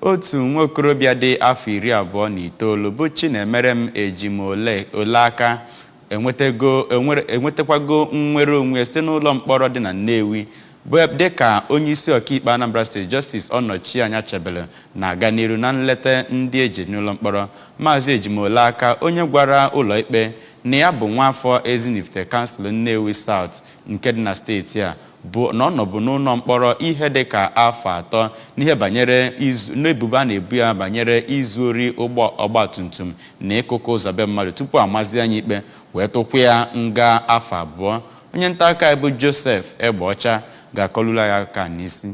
otu nwokorobịa dị afọ 29 bụ Chinemerem Ejimole Olaka enwetakwago nnwere onwe site n'ụlọ mkpọrọ dị na Nnewi bụ dịka onye isi ọkaikpe Anambra State Justice Ọnọchi Anyachebelu na-aga n'iru na nleta ndị eji n'ụlọ mkpọrọ. Maazị Ejimolaka onye gwara ụlọ ikpe na ya bụ nwafọ Ezinifite kansụl Nnewi South nke dị na steeti a bụ na ọ nọbụ n'ụlọ mkpọrọ ihe dịka afọ 3 n'ihe banyere n'ebubo a na-ebu ya banyere izu ori ọgbatumtum na ịkụkụ ụzọ be mmadụ tupu amazi anya ikpe wee tụkwa ya nga afọ 2. Onye nta aka bụ Joseph Egbeọcha ga-akọlụla ya aka n'isi.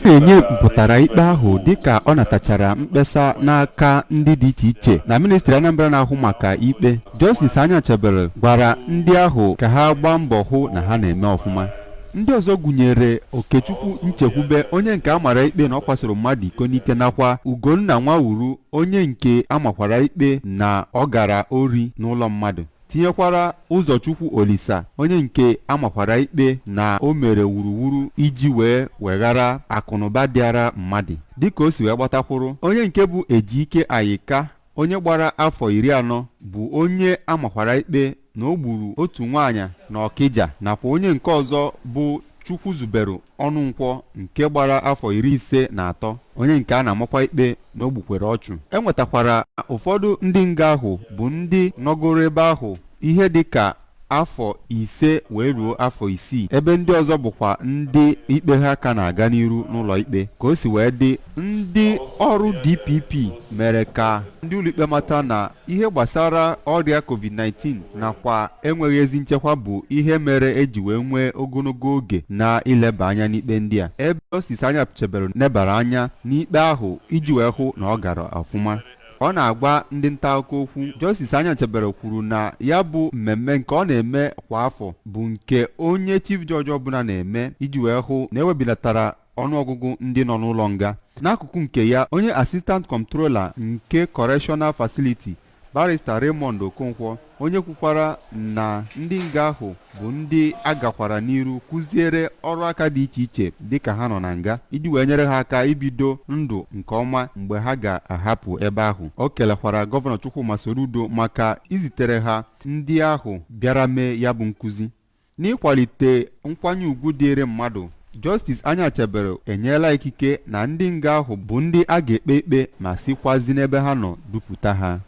enye mpụtara ikpe ahụ dịka ọ natachara mkpesa n'aka ndị dị iche iche na ministri Anambra na-ahụ maka ikpe. Justice Anyachebelu gwara ndị ahụ ka ha gbaa mbọ hụ na ha na-eme ọfụma. Ndị ọzọ gụnyere Okechukwu Nchekwube onye nke amara ikpe na ọ kwasoro mmadụ iko n'ike nakwa Ugonna Nwawuru onye nke amakwara ikpe na ọ gara ori n'ụlọ mmadụ, tinyekwara Ụzọchukwu Olisa onye nke amakwara ikpe na o mere wuruwuru iji wee weghara akụnụba dịara mmadụ dịka o si wee gbatakwuru onye nke bụ Ejike Ayika onye gbara afọ 40 bụ onye amakwara ikpe na o gburu otu nwaanyị na Ọkịja nakwa onye nke ọzọ bụ Chukwuzuberu Ọnụnkwọ nke gbara afọ 53 onye nke a na-amakwa ikpe na o gbukwere ọchụ. Enwetakwara ụfọdụ ndị nga ahụ bụ ndị nọgoro ebe ahụ ihe dịka afọ 5 wee ruo afọ 6 ebe ndị ọzọ bụkwa ndị ikpe ha ka na-aga n'iru n'ụlọ ikpe. Ka o si wee dị, ndị ọrụ DPP mere ka ndị ụlọikpe mata na ihe gbasara ọrịa COVID-19 nakwa enweghị ezi nchekwa bụ ihe mere eji wee nwee ogologo oge na ileba anya n'ikpe ndị a, ebe Justice Anyachebelu nebara anya n'ikpe ahụ iji wee hụ na ọ gara ọfụma. Ọ na-agba ndị nta akụkọ okwu. Justice Anyachebelu kwuru na ya bụ mmemme nke ọ na-eme kwa afọ bụ nke onye Chief Judge ọbụla na-eme iji wee hụ na ewebilatara ọnụọgụgụ ndị nọ n'ụlọ nga. N'akụkụ nke ya, onye Assistant Comptroller nke Correctional Facility Barrister Raymond Okonkwo onye kwukwara na ndị nga ahụ bụ ndị agakwara n'iru kụziere ọrụ aka dị iche iche dịka ha nọ na nga iji wee nyere ha aka ibido ndụ nke ọma mgbe ha ga-ahapụ ebe ahụ. O kelekwara Gọvanọ Chukwuma Soludo maka izitere ha ndị ahụ bịara mee ya bụ nkụzi. N'ịkwalite nkwanye ugwu dịịrị mmadụ, Justice Anyachebelu enyela ikike na ndị nga ahụ bụ ndị a ga-ekpe ikpe ma sikwazi n'ebe ha nọ dupụta ha.